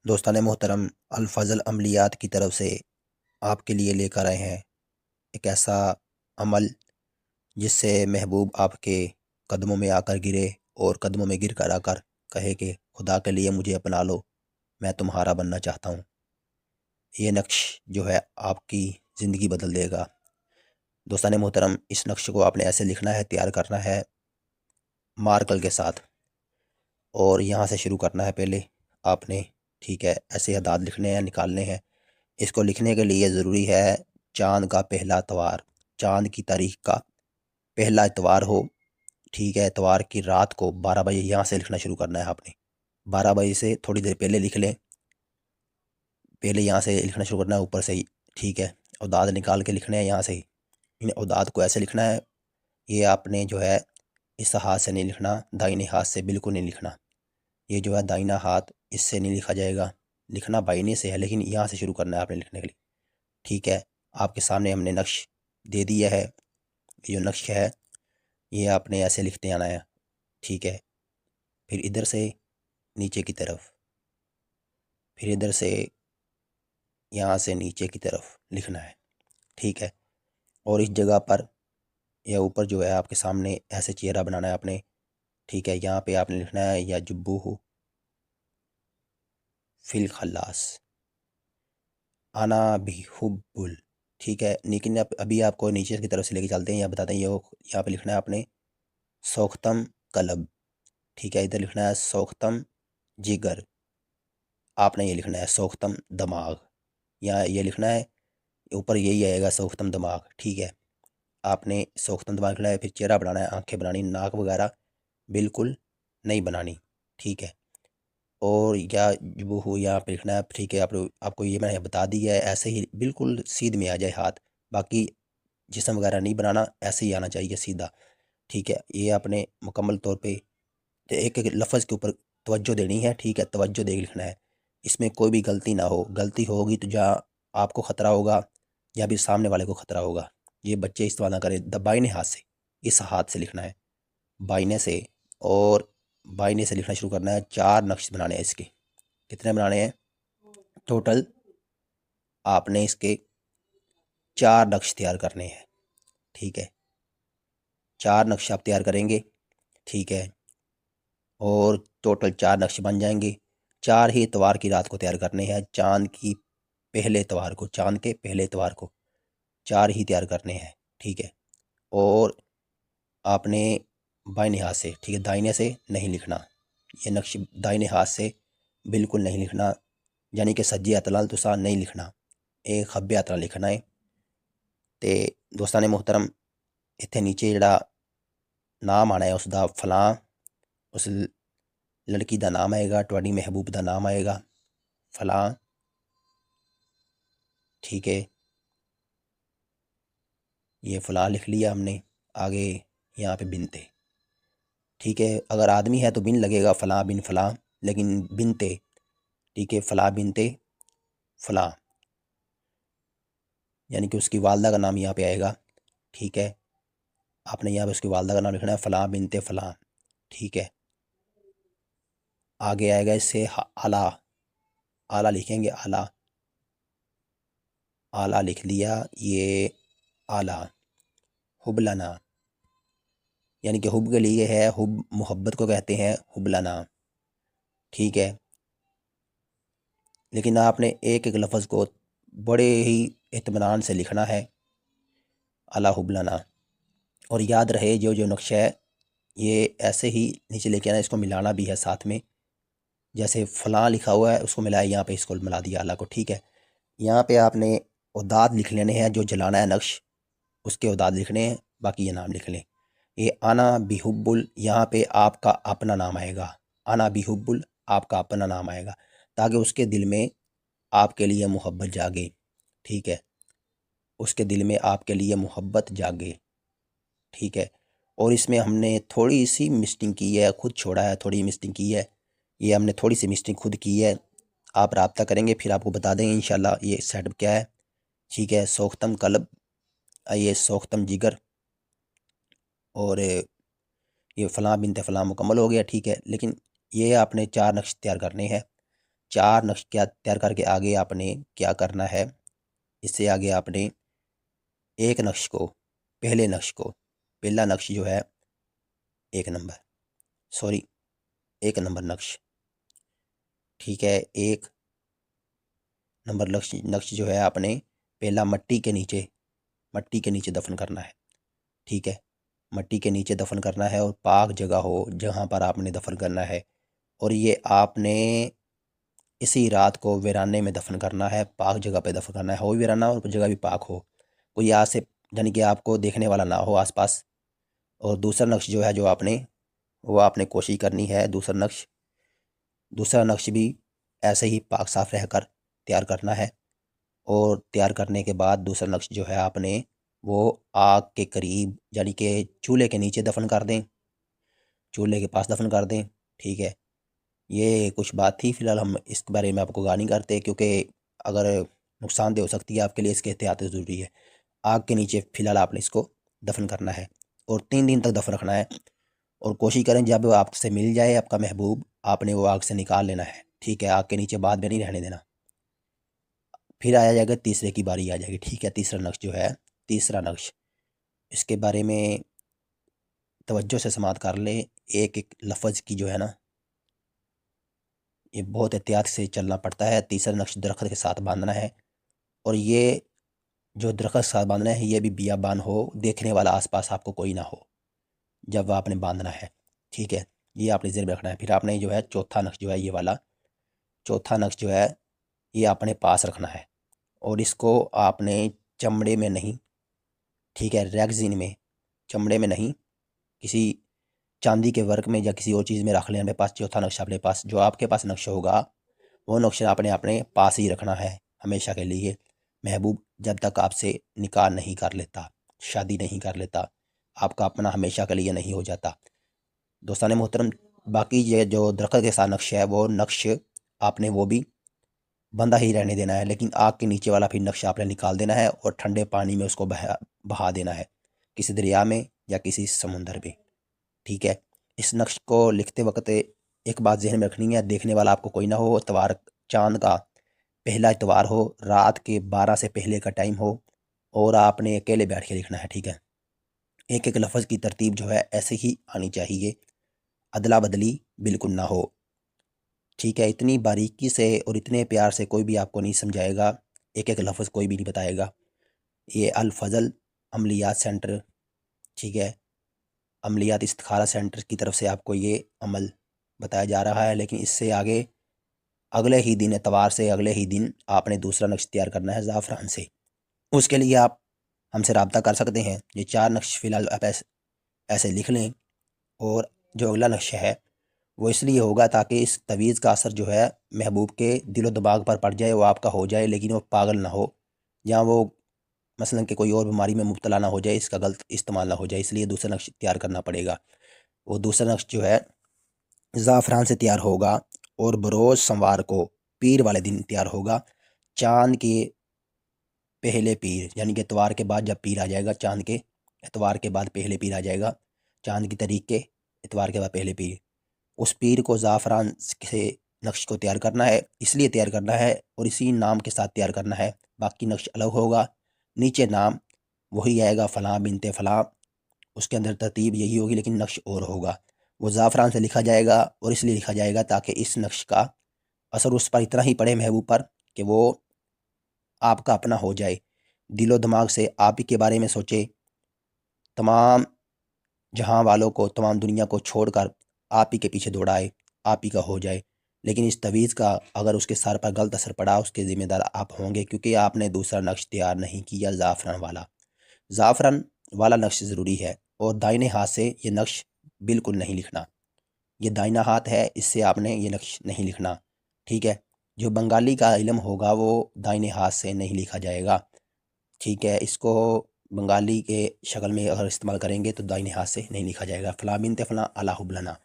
दोस्तान मोहतरम, अल फज़ल अमलियात की तरफ से आपके लिए लेकर आए हैं एक ऐसा अमल जिससे महबूब आपके कदमों में आकर गिरे और कदमों में गिर कर आकर कहे कि खुदा के लिए मुझे अपना लो, मैं तुम्हारा बनना चाहता हूँ। ये नक्श जो है आपकी ज़िंदगी बदल देगा। दोस्तान मोहतरम, इस नक्श को आपने ऐसे लिखना है, तैयार करना है मार्कर के साथ, और यहाँ से शुरू करना है पहले आपने। ठीक है, ऐसे अदाद लिखने हैं, निकालने हैं। इसको लिखने के लिए ज़रूरी है चाँद का पहला इतवार, चाँद की तारीख का पहला इतवार हो। ठीक है, इतवार की रात को 12 बजे यहाँ से लिखना शुरू करना है आपने। 12 बजे से थोड़ी देर पहले लिख लें, पहले यहाँ से लिखना शुरू करना है ऊपर से ही। ठीक है, औदाद निकाल के लिखने हैं यहाँ से ही। इन औदाद को ऐसे लिखना है, ये आपने जो है इस हाथ से नहीं लिखना, दाहिने हाथ से बिल्कुल नहीं लिखना। ये जो है दाहिना हाथ, इससे नहीं लिखा जाएगा, लिखना बाइने से है, लेकिन यहाँ से शुरू करना है आपने लिखने के लिए। ठीक है, आपके सामने हमने नक्श दे दिया है। ये जो नक्श है ये आपने ऐसे लिखते आना है। ठीक है, फिर इधर से नीचे की तरफ, फिर इधर से यहाँ से नीचे की तरफ लिखना है। ठीक है, और इस जगह पर या ऊपर जो है आपके सामने ऐसे चेहरा बनाना है आपने। ठीक है, यहाँ पे आपने लिखना है या जुब्बू हो फिल खल्लास आना भी हुब्बुल। ठीक है, लेकिन अभी आपको नीचे की तरफ से लेके चलते हैं, यहाँ बताते हैं। ये यहाँ पे लिखना है आपने सोख्तम कलब। ठीक है, इधर लिखना है सोख्तम जिगर। आपने ये लिखना है सोख्तम दिमाग, या ये लिखना है ऊपर यही आएगा सोख्तम दिमाग। ठीक है, आपने सोख्तम दिमाग लिखना है, फिर चेहरा बनाना है, आंखें बनानी, नाक वगैरह बिल्कुल नहीं बनानी। ठीक है, और या वो हो यहाँ पे लिखना है। ठीक है, आपको ये मैंने बता दिया है, ऐसे ही बिल्कुल सीध में आ जाए हाथ। बाकी जिस्म वगैरह नहीं बनाना, ऐसे ही आना चाहिए सीधा। ठीक है, ये आपने मुकम्मल तौर पे एक एक लफ्ज़ के ऊपर तवज्जो देनी है। ठीक है, तवज्जो दे लिखना है, इसमें कोई भी गलती ना हो। गलती होगी तो जहाँ आपको ख़तरा होगा या फिर सामने वाले को ख़तरा होगा। ये बच्चे इस्तेमाल ना करें। बाइने हाथ से, इस हाथ से लिखना है, बाइने से। और बाइने से लिखना शुरू करना है। 4 नक्श बनाने हैं इसके। कितने बनाने हैं टोटल? आपने इसके 4 नक्श तैयार करने हैं। ठीक है, 4 नक्श आप तैयार करेंगे। ठीक है, और टोटल 4 नक्श बन जाएंगे। 4 ही इतवार की रात को तैयार करने हैं, चाँद की पहले इतवार को, चाँद के पहले इतवार को 4 ही तैयार करने हैं। ठीक है, और आपने बाइने हाथ से, ठीक है, दाहिने से नहीं लिखना। ये नक्श दाहिने हाथ से बिल्कुल नहीं लिखना, यानी कि सज्जे अतलाल तुसा नहीं लिखना, एक खब्बे अतला लिखना है। तो दोस्तान मोहतरम, इतने नीचे जड़ा नाम आना है उसका फलां, उस लड़की का नाम आएगा, ਤੁਹਾਡੀ महबूब का नाम आएगा फलां। ठीक है, ये फलां लिख लिया हमने। आगे यहाँ पे बिनते। ठीक है, अगर आदमी है तो बिन लगेगा, फलां बिन फलां, लेकिन बिनते। ठीक है, फलां बिनते फलां, यानी कि उसकी वालदा का नाम यहाँ पे आएगा। ठीक है, आपने यहाँ पे उसकी वालदा का नाम लिखना है, फलां बिनते फलां। ठीक है, आगे आएगा इससे आला, आला लिखेंगे, आला। आला लिख लिया, ये आला हुबलाना, यानी कि हुब के लिए है, हुब मोहब्बत को कहते हैं, हुबलाना। ठीक है, लेकिन आपने एक एक लफ्ज़ को बड़े ही इत्मीनान से लिखना है, अला हुबलाना। और याद रहे जो जो नक्शा है ये ऐसे ही नीचे लेके आना, इसको मिलाना भी है साथ में। जैसे फ़लाँ लिखा हुआ है उसको मिलाया, यहाँ पे इसको मिला दिया अला को। ठीक है, यहाँ पे आपने उदाद लिख लेने हैं, जो जलाना है नक्श उसके उदाद लिखने हैं, बाकी ये नाम लिख लें। ये आना बिहुब्बुल, यहाँ पे आपका अपना नाम आएगा। आना बिहुब्बुल, आपका अपना नाम आएगा, ताकि उसके दिल में आपके लिए मोहब्बत जागे। ठीक है, उसके दिल में आपके लिए मोहब्बत जागे। ठीक है, और इसमें हमने थोड़ी सी मिस्टेक की है, खुद छोड़ा है, थोड़ी मिस्टेक की है। ये हमने थोड़ी सी मिस्टेक खुद की है। आप रब्ता करेंगे फिर आपको बता देंगे इंशाल्लाह ये सेटअप क्या है। ठीक है, सोख्तम कलब, ये सोख्तम जिगर, और ये फ़लाँ बिनते फ़लाँ मुकम्मल हो गया। ठीक है, लेकिन ये आपने 4 नक्श तैयार करने हैं। 4 नक्श क्या तैयार करके आगे आपने क्या करना है, इससे आगे आपने एक नक्श को, पहले नक्श को, पहला नक्श जो है 1 नंबर, सॉरी 1 नंबर नक्श, ठीक है। 1 नंबर नक्श जो है आपने पहला मट्टी के नीचे दफन करना है, ठीक है। मट्टी के नीचे दफन करना है और पाक जगह हो जहाँ पर आपने दफन करना है। और ये आपने इसी रात को वीराने में दफन करना है, पाक जगह पे दफन करना है, हो भी वीराना और जगह भी पाक हो, कोई यहाँ से यानी कि आपको देखने वाला ना हो आसपास। और दूसरा नक्श जो है जो आपने, वो आपने कोशिश करनी है दूसरा नक्श भी ऐसे ही पाक साफ रहकर तैयार करना है। और तैयार करने के बाद दूसरा नक्श जो है आपने वो आग के करीब यानी कि चूल्हे के नीचे दफन कर दें, चूल्हे के पास दफन कर दें, ठीक है। ये कुछ बात थी, फिलहाल हम इस बारे में आपको गा नहीं करते क्योंकि अगर नुकसानदेह हो सकती है आपके लिए, इसके एहतियात ज़रूरी है। आग के नीचे फ़िलहाल आपने इसको दफन करना है और 3 दिन तक दफन रखना है। और कोशिश करें जब आपसे मिल जाए आपका महबूब, आपने वो आग से निकाल लेना है, ठीक है। आग के नीचे बाद में नहीं रहने देना। फिर आया जाएगा तीसरे की बारी आ जाएगी, ठीक है। तीसरा नक्श इसके बारे में तवज्जो से समात कर लें। एक एक लफ्ज़ की जो है ना, ये बहुत एहतियात से चलना पड़ता है। तीसरा नक्श दरख्त के साथ बांधना है और ये जो दरख्त के साथ बांधना है ये भी बियाबान हो, देखने वाला आसपास आपको कोई ना हो जब आपने बांधना है, ठीक है। ये आपने ज़हन में रखना है। फिर आपने जो है चौथा नक्श जो है ये वाला चौथा नक्श जो है ये अपने पास रखना है और इसको आपने चमड़े में नहीं, ठीक है, रैगज़ीन में, चमड़े में नहीं, किसी चांदी के वर्क में या किसी और चीज़ में रख लें अपने पास। चौथा नक्शा अपने पास, जो आपके पास नक्शा होगा वो नक्शा आपने अपने पास ही रखना है हमेशा के लिए। महबूब जब तक आपसे निकाह नहीं कर लेता, शादी नहीं कर लेता, आपका अपना हमेशा के लिए नहीं हो जाता। दोस्तान मोहतरम, बाकी ये जो दरख्त के साथ नक्श है वो नक्श आपने वो भी बंधा ही रहने देना है, लेकिन आग के नीचे वाला फिर नक्शा आपने निकाल देना है और ठंडे पानी में उसको बहा देना है, किसी दरिया में या किसी समुंदर में, ठीक है। इस नक्श को लिखते वक्त एक बात जहन में रखनी है, देखने वाला आपको कोई ना हो, इतवार चांद का पहला इतवार हो, रात के 12 से पहले का टाइम हो और आपने अकेले बैठ के लिखना है, ठीक है। एक एक लफ्ज़ की तरतीब जो है ऐसे ही आनी चाहिए, अदला बदली बिल्कुल ना हो, ठीक है। इतनी बारीकी से और इतने प्यार से कोई भी आपको नहीं समझाएगा, एक एक लफ्ज़ कोई भी नहीं बताएगा। ये अल फज़ल अमलियात सेंटर, ठीक है, अमलियात इस्तिखारा सेंटर की तरफ से आपको ये अमल बताया जा रहा है। लेकिन इससे आगे अगले ही दिन, एतवार से अगले ही दिन आपने दूसरा नक्श तैयार करना है ज़ाफ़रान से। उसके लिए आप हमसे रब्ता कर सकते हैं। ये 4 नक्श फ़िलहाल आप ऐसे लिख लें और जो अगला नक्शा है वो इसलिए होगा ताकि इस तवीज़ का असर जो है महबूब के दिलो दिमाग पर पड़ जाए, वो आपका हो जाए, लेकिन वो पागल ना हो या वो मसलन कि कोई और बीमारी में मुब्तला ना हो जाए, इसका गलत इस्तेमाल ना हो जाए, इसलिए दूसरा नक्श तैयार करना पड़ेगा। वो दूसरा नक्श जो है ज़ाफ़रान से तैयार होगा और बरोज़ सोमवार को पीर वाले दिन तैयार होगा। चाँद के पहले पीर यानी कि इतवार के बाद जब पीर आ जाएगा, चाँद के इतवार के बाद पहले पीर आ जाएगा, चाँद की तारीख के इतवार के बाद पहले पीर, उस पीर को ज़ाफ़रान से नक्श को तैयार करना है, इसलिए तैयार करना है और इसी नाम के साथ तैयार करना है। बाकी नक्श अलग होगा, नीचे नाम वही आएगा फ़लाँ बिनते फ़लाँ, उसके अंदर तरतीब यही होगी लेकिन नक्श और होगा। वो ज़ाफ़रान से लिखा जाएगा और इसलिए लिखा जाएगा ताकि इस नक्श का असर उस पर इतना ही पड़े महबूब पर कि वो आपका अपना हो जाए, दिलो दिमाग से आप ही के बारे में सोचे, तमाम जहाँ वालों को, तमाम दुनिया को छोड़कर आप ही के पीछे दौड़ाए, आप ही का हो जाए। लेकिन इस तवीज़ का अगर उसके सर पर गलत असर पड़ा, उसके ज़िम्मेदार आप होंगे क्योंकि आपने दूसरा नक्श तैयार नहीं किया ज़ाफ़रान वाला। ज़ाफ़रान वाला नक्श ज़रूरी है और दाहिने हाथ से ये नक्श बिल्कुल नहीं लिखना। ये दाहिना हाथ है, इससे आपने ये नक्श नहीं लिखना, ठीक है। जो बंगाली का इल्म होगा वो दाहिने हाथ से नहीं लिखा जाएगा, ठीक है। इसको बंगाली के शक्ल में अगर इस्तेमाल करेंगे तो दाहिने हाथ से नहीं लिखा जाएगा। फ़लाँ बिनते फ़लाँ अला हुब्लना,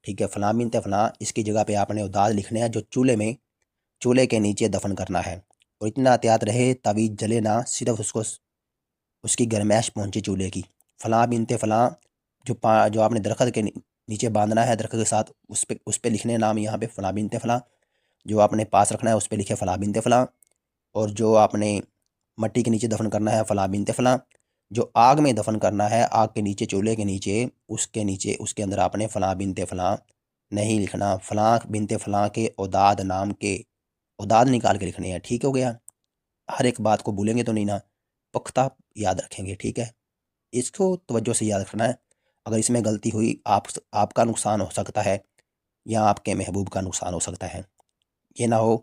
ठीक है। फ़लाँ बिनते फ़लाँ इसकी जगह पे आपने उदाद लिखने हैं जो चूल्हे के नीचे दफन करना है। और इतना एहतियात रहे तावीज़ जले ना, सिर्फ उसको उसकी गरमैश पहुँचे चूल्हे की। फ़लाँ बिनते फ़लाँ जो आपने दरख्त के नीचे बांधना है दरख्त के साथ, उस पे लिखने नाम यहाँ पे फ़लाँ बिनते फ़लाँ। जो आपने पास रखना है उस पर लिखे फ़लाँ बिनते फ़लाँ, और जो आपने मट्टी के नीचे दफन करना है फ़लाँ बिनते फ़लाँ, जो आग में दफन करना है आग के नीचे चूल्हे के नीचे उसके अंदर आपने फ़लाँ बिनते फ़लाँ नहीं लिखना। फ़लाँ बिनते फ़लाँ के औदाद नाम के औदाद निकाल के लिखने हैं। ठीक हो गया? हर एक बात को भूलेंगे तो नहीं ना, पुख्ता याद रखेंगे। ठीक है, इसको तवज्जो से याद रखना है। अगर इसमें गलती हुई आपका नुकसान हो सकता है या आपके महबूब का नुकसान हो सकता है। ये ना हो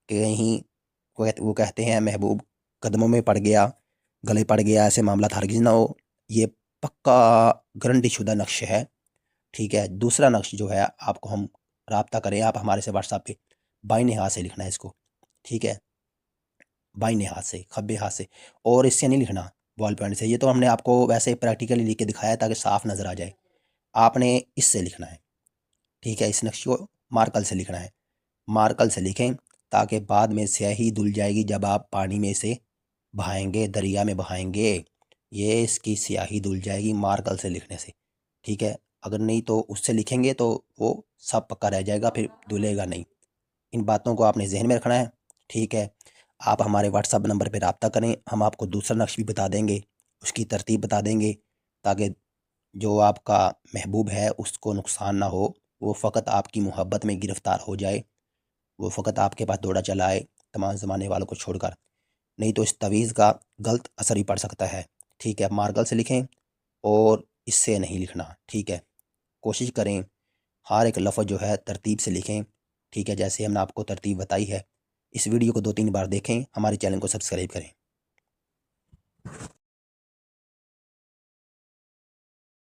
कि कहीं वो कहते हैं महबूब कदमों में पड़ गया, गले पड़ गया, ऐसे मामला हरगिज़ ना हो। ये पक्का गारंटी शुदा नक्श है। ठीक है, दूसरा नक्श जो है आपको हम राब्ता करें, आप हमारे से व्हाट्सएप पे बाईं हाथ से लिखना है इसको। ठीक है, बाईं हाथ से, खब्बे हाथ से, और इससे नहीं लिखना बॉल पॉइंट से। ये तो हमने आपको वैसे प्रैक्टिकली लिख के दिखाया ताकि साफ नज़र आ जाए। आपने इससे लिखना है। ठीक है, इस नक्श को मार्कल से लिखना है। मार्कल से लिखें ताकि बाद में स्याही धुल जाएगी जब आप पानी में से बहाएंगे, दरिया में बहाएंगे, ये इसकी स्याही धुल जाएगी मार्कल से लिखने से। ठीक है, अगर नहीं तो उससे लिखेंगे तो वो सब पक्का रह जाएगा, फिर धुलेगा नहीं। इन बातों को आपने जहन में रखना है। ठीक है, आप हमारे व्हाट्सएप नंबर पर रब्ता करें, हम आपको दूसरा नक्श भी बता देंगे, उसकी तरतीब बता देंगे, ताकि जो आपका महबूब है उसको नुकसान ना हो, वो फ़कत आपकी मोहब्बत में गिरफ़्तार हो जाए, वो फ़कत आपके पास दौड़ा चला आए तमाम ज़माने वालों को छोड़कर। नहीं तो इस तवीज़ का गलत असर ही पड़ सकता है। ठीक है, मार्कल से लिखें और इससे नहीं लिखना। ठीक है, कोशिश करें हर एक लफ्ज़ जो है तरतीब से लिखें। ठीक है, जैसे हमने आपको तरतीब बताई है। इस वीडियो को 2-3 बार देखें, हमारे चैनल को सब्सक्राइब करें।